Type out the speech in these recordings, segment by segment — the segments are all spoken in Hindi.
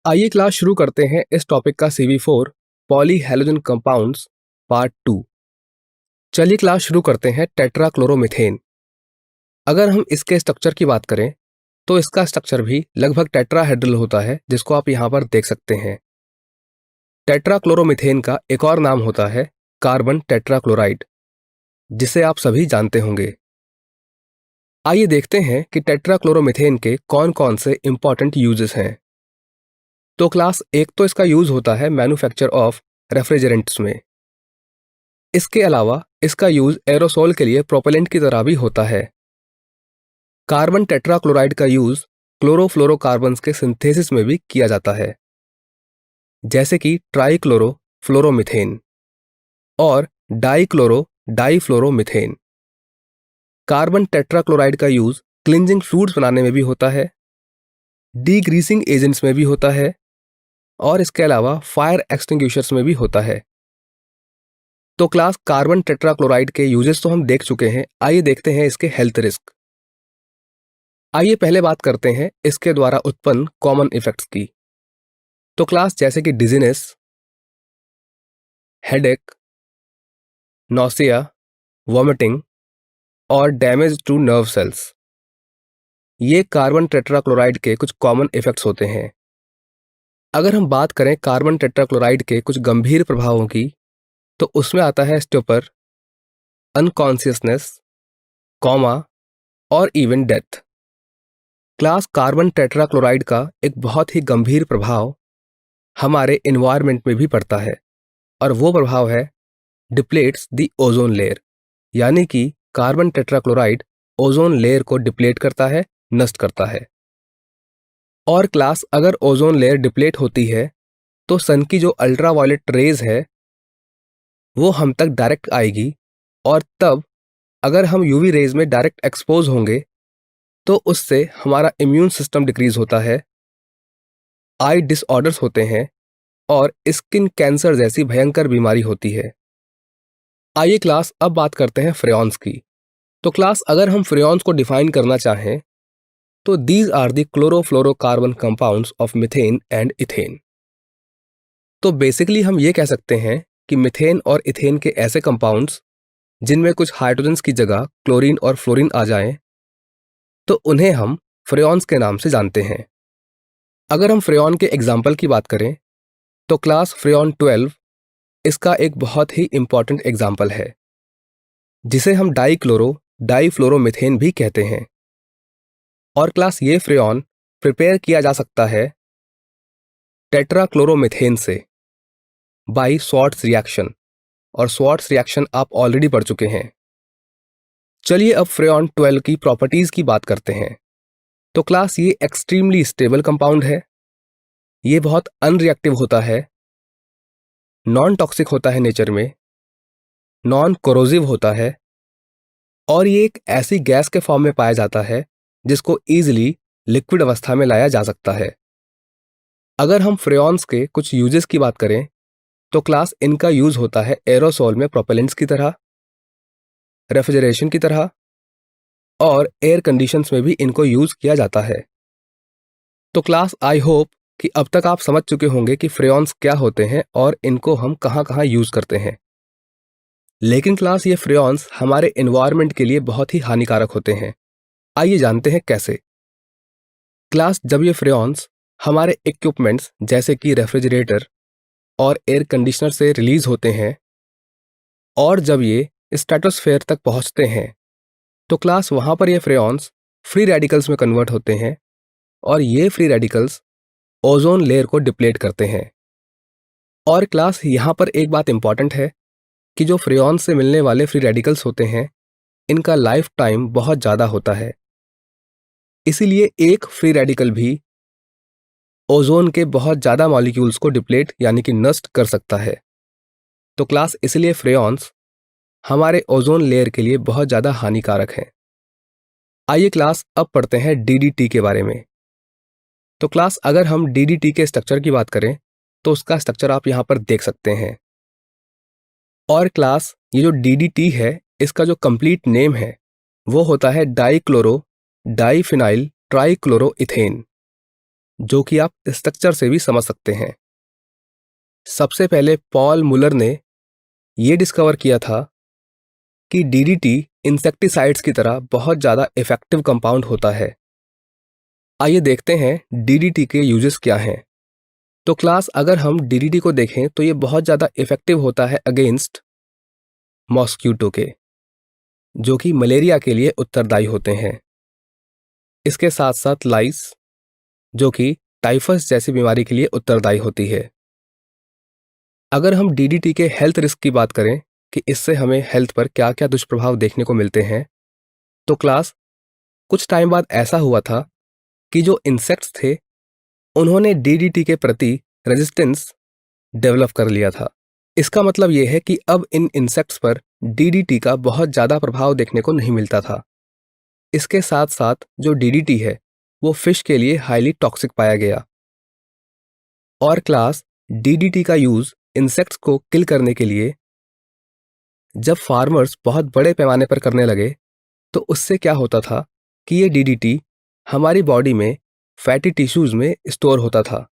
आइए क्लास शुरू करते हैं इस टॉपिक का CV4 poly halogen compounds part 2। चलिए क्लास शुरू करते हैं टेट्राक्लोरोमीथेन। अगर हम इसके स्ट्रक्चर की बात करें तो इसका स्ट्रक्चर भी लगभग टेट्राहेड्रल होता है, जिसको आप यहाँ पर देख सकते हैं। टेट्राक्लोरोमीथेन का एक और नाम होता है कार्बन टेट्राक्लोराइड, जिसे आप सभी जानते होंगे। आइए देखते हैं कि टेट्राक्लोरोमीथेन के कौन कौन से इंपॉर्टेंट यूजेस हैं। तो क्लास एक तो इसका यूज होता है मैन्युफैक्चर ऑफ रेफ्रिजरेंट्स में। इसके अलावा इसका यूज एरोसोल के लिए प्रोपेलेंट की तरह भी होता है। कार्बन टेट्राक्लोराइड का यूज क्लोरोफ्लोरोकार्बन्स के सिंथेसिस में भी किया जाता है, जैसे कि ट्राइक्लोरो फ्लोरोमीथेन और डाइक्लोरो डाइफ्लोरोमीथेन। कार्बन टेट्राक्लोराइड का यूज क्लिंजिंग फ्लूइड्स बनाने में भी होता है, डीग्रीसिंग एजेंट्स में भी होता है और इसके अलावा फायर एक्सटिंग्विशर्स में भी होता है। तो क्लास कार्बन टेट्राक्लोराइड के यूजेस तो हम देख चुके हैं। आइए देखते हैं इसके हेल्थ रिस्क। आइए पहले बात करते हैं इसके द्वारा उत्पन्न कॉमन इफेक्ट्स की। तो क्लास जैसे कि डिजीनेस, हेडेक, नौसिया, वॉमिटिंग और डैमेज टू नर्व सेल्स, ये कार्बन टेट्राक्लोराइड के कुछ कॉमन इफेक्ट्स होते हैं। अगर हम बात करें कार्बन टेट्राक्लोराइड के कुछ गंभीर प्रभावों की, तो उसमें आता है स्टुपर, अनकॉन्शियसनेस, कॉमा और even death. Class carbon tetrachloride का एक बहुत ही गंभीर प्रभाव हमारे एनवायरनमेंट में भी पड़ता है, और वो प्रभाव है डिप्लेट्स द ओजोन लेयर, यानी कि कार्बन टेट्राक्लोराइड ओजोन लेयर को डिप्लेट करता है, नष्ट करता है। और क्लास अगर ओजोन लेयर डिप्लेट होती है तो सन की जो अल्ट्रावायलेट रेज है वो हम तक डायरेक्ट आएगी, और तब अगर हम यूवी रेज में डायरेक्ट एक्सपोज होंगे तो उससे हमारा इम्यून सिस्टम डिक्रीज होता है, आई डिसऑर्डर्स होते हैं और स्किन कैंसर जैसी भयंकर बीमारी होती है। आइए क्लास अब बात करते हैं फ्रेयॉन्स की। तो क्लास अगर हम फ्रेयॉन्स को डिफाइन करना चाहें तो these are the chlorofluorocarbon compounds of methane and ethane. तो बेसिकली हम ये कह सकते हैं कि मीथेन और इथेन के ऐसे कंपाउंड्स जिनमें कुछ हाइड्रोजन्स की जगह क्लोरीन और फ्लोरीन आ जाएं, तो उन्हें हम फ्रेयॉन्स के नाम से जानते हैं। अगर हम फ्रेयॉन के एग्जाम्पल की बात करें तो क्लास फ्रेयॉन 12 इसका एक बहुत ही इंपॉर्टेंट एग्जाम्पल है, जिसे हम डाइक्लोरो डाइफ्लोरोमीथेन भी कहते हैं। और क्लास ये फ्रेयॉन प्रिपेयर किया जा सकता है टेट्राक्लोरोमीथेन से बाय स्वार्ट्स रिएक्शन, और स्वार्ट्स रिएक्शन आप ऑलरेडी पढ़ चुके हैं। चलिए अब फ्रेयॉन 12 की प्रॉपर्टीज की बात करते हैं। तो क्लास ये एक्सट्रीमली स्टेबल कंपाउंड है, ये बहुत अनरिएक्टिव होता है, नॉन टॉक्सिक होता है नेचर में, नॉन कोरोसिव होता है, और ये एक ऐसी गैस के फॉर्म में पाया जाता है जिसको ईजिली लिक्विड अवस्था में लाया जा सकता है। अगर हम फ्रेयॉन्स के कुछ यूजेस की बात करें तो क्लास इनका यूज होता है एरोसोल में प्रोपेलेंट्स की तरह, रेफ्रिजरेशन की तरह, और एयर कंडीशंस में भी इनको यूज किया जाता है। तो क्लास आई होप कि अब तक आप समझ चुके होंगे कि फ्रेयॉन्स क्या होते हैं और इनको हम कहाँ कहाँ यूज करते हैं। लेकिन क्लास ये फ्रेयॉन्स हमारे एनवायरनमेंट के लिए बहुत ही हानिकारक होते हैं। आइए जानते हैं कैसे। क्लास जब ये फ्रेयॉन्स हमारे इक्विपमेंट्स जैसे कि रेफ्रिजरेटर और एयर कंडीशनर से रिलीज होते हैं, और जब ये स्ट्रेटोस्फेयर तक पहुंचते हैं, तो क्लास वहां पर ये फ्रेयॉन्स फ्री रेडिकल्स में कन्वर्ट होते हैं, और ये फ्री रेडिकल्स ओजोन लेयर को डिप्लेट करते हैं। और क्लास यहाँ पर एक बात इंपॉर्टेंट है कि जो फ्रेयॉन्स से मिलने वाले फ्री रेडिकल्स होते हैं, इनका लाइफ टाइम बहुत ज़्यादा होता है, इसीलिए एक फ्री रेडिकल भी ओजोन के बहुत ज़्यादा मॉलिक्यूल्स को डिप्लेट यानी कि नष्ट कर सकता है। तो क्लास इसलिए फ्रेयॉन्स हमारे ओजोन लेयर के लिए बहुत ज़्यादा हानिकारक हैं। आइए क्लास अब पढ़ते हैं DDT के बारे में। तो क्लास अगर हम DDT के स्ट्रक्चर की बात करें तो उसका स्ट्रक्चर आप यहाँ पर देख सकते हैं। और क्लास ये जो DDT है, इसका जो कंप्लीट नेम है वो होता है डाइक्लोरो डाइफिनाइल ट्राइक्लोरोइथेन, जो कि आप स्ट्रक्चर से भी समझ सकते हैं। सबसे पहले पॉल मुलर ने यह डिस्कवर किया था कि डीडीटी इंसेक्टिसाइड्स की तरह बहुत ज़्यादा इफेक्टिव कंपाउंड होता है। आइए देखते हैं डीडीटी के यूजेस क्या हैं। तो क्लास, अगर हम डीडीटी को देखें तो ये बहुत ज़्यादा इफेक्टिव होता है अगेंस्ट मॉस्क्यूटो के, जो कि मलेरिया के लिए उत्तरदायी होते हैं। इसके साथ साथ लाइस, जो कि टाइफस जैसी बीमारी के लिए उत्तरदायी होती है। अगर हम डीडीटी के हेल्थ रिस्क की बात करें कि इससे हमें हेल्थ पर क्या क्या दुष्प्रभाव देखने को मिलते हैं, तो क्लास, कुछ टाइम बाद ऐसा हुआ था कि जो इंसेक्ट्स थे उन्होंने डीडीटी के प्रति रेजिस्टेंस डेवलप कर लिया था। इसका मतलब यह है कि अब इन इंसेक्ट्स पर डीडीटी का बहुत ज़्यादा प्रभाव देखने को नहीं मिलता था। इसके साथ साथ जो डीडीटी है वो फिश के लिए हाईली टॉक्सिक पाया गया। और क्लास, डीडीटी का यूज इंसेक्ट्स को किल करने के लिए जब फार्मर्स बहुत बड़े पैमाने पर करने लगे तो उससे क्या होता था कि ये डीडीटी हमारी बॉडी में फैटी टिश्यूज में स्टोर होता था।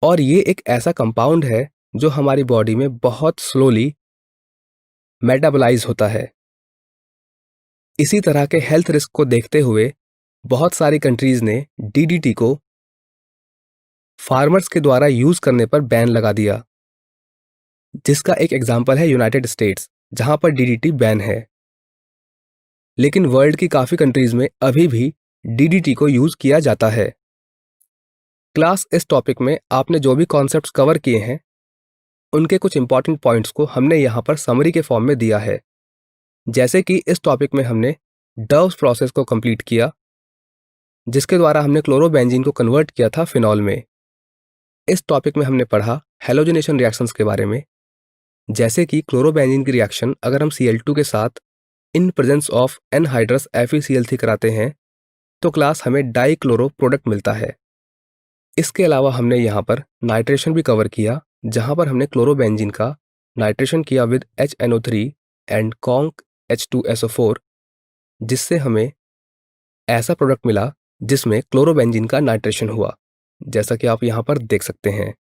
और ये एक ऐसा कंपाउंड है जो हमारी बॉडी में बहुत स्लोली मेटाबोलाइज होता है। इसी तरह के हेल्थ रिस्क को देखते हुए बहुत सारी कंट्रीज ने डीडीटी को फार्मर्स के द्वारा यूज करने पर बैन लगा दिया, जिसका एक एग्जांपल है यूनाइटेड स्टेट्स, जहां पर डीडीटी बैन है। लेकिन वर्ल्ड की काफी कंट्रीज में अभी भी डीडीटी को यूज किया जाता है। क्लास, इस टॉपिक में आपने जो भी कॉन्सेप्ट्स कवर किए हैं उनके कुछ इंपॉर्टेंट पॉइंट्स को हमने यहाँ पर समरी के फॉर्म में दिया है। जैसे कि इस टॉपिक में हमने डव्स प्रोसेस को कंप्लीट किया, जिसके द्वारा हमने क्लोरोबेंजीन को कन्वर्ट किया था फिनॉल में। इस टॉपिक में हमने पढ़ा हेलोजनेशन रिएक्शंस के बारे में, जैसे कि क्लोरोबेंजीन की रिएक्शन अगर हम Cl2 के साथ in presence of anhydrous FeCl3 कराते हैं तो क्लास हमें डाइक्लोरो प्रोडक्ट मिलता है। इसके अलावा हमने यहाँ पर नाइट्रेशन भी कवर किया, जहाँ पर हमने क्लोरोबेंजीन का नाइट्रेशन किया with HNO3 and conc H2SO4, जिससे हमें ऐसा प्रोडक्ट मिला जिसमें क्लोरोबेंजीन का नाइट्रेशन हुआ, जैसा कि आप यहाँ पर देख सकते हैं।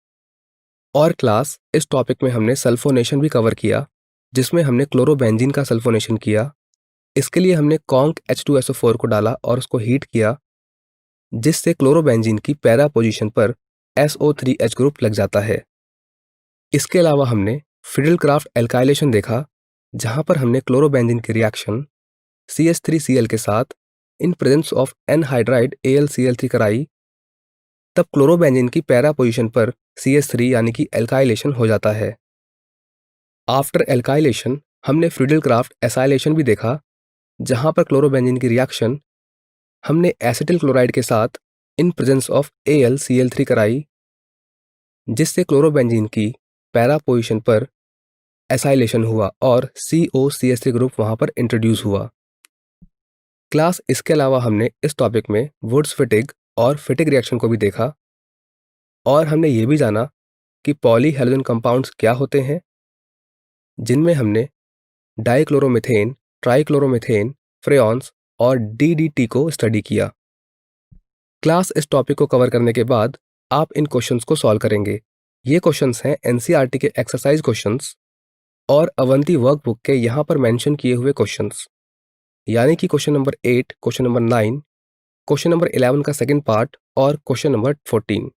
और क्लास, इस टॉपिक में हमने सल्फोनेशन भी कवर किया, जिसमें हमने क्लोरोबेंजीन का सल्फोनेशन किया। इसके लिए हमने कॉन्क H2SO4 को डाला और उसको हीट किया, जिससे क्लोरोबेंजीन की पैरा पोजीशन पर SO3H ग्रुप लग जाता है। इसके अलावा हमने फिडेलक्राफ्ट एल्काइलेशन देखा, जहां पर हमने क्लोरोबेंजीन की रिएक्शन CH3Cl के साथ in presence of anhydride AlCl3 कराई, तब क्लोरोबेंजीन की पैरा पोजीशन पर CH3 यानी कि एल्काइलेशन हो जाता है। आफ्टर एल्काइलेशन हमने फिडेलक्राफ्ट एसाइलेशन भी देखा, जहां पर क्लोरोबेंजीन की रिएक्शन हमने एसिटिल क्लोराइड के साथ इन प्रेजेंस ऑफ AlCl3 कराई, जिससे क्लोरोबेंजीन की पैरा पोजीशन पर एसाइलेशन हुआ और COCH3 ग्रुप वहां पर इंट्रोड्यूस हुआ। क्लास, इसके अलावा हमने इस टॉपिक में वुड्स फिटिग और फिटिग रिएक्शन को भी देखा, और हमने ये भी जाना कि पॉली हैलोजन कंपाउंड्स क्या होते हैं, जिनमें हमने डाइक्लोरोमीथेन, ट्राइक्लोरोमीथेन, फ्रेऑन्स और डीडीटी को स्टडी किया। क्लास, इस टॉपिक को कवर करने के बाद आप इन क्वेश्चंस को सॉल्व करेंगे। ये क्वेश्चंस हैं NCERT के एक्सरसाइज क्वेश्चंस और अवंती वर्कबुक के यहाँ पर मेंशन किए हुए क्वेश्चंस, यानी कि question number 8, question number 9, question number 11 का सेकंड पार्ट और क्वेश्चन नंबर 14।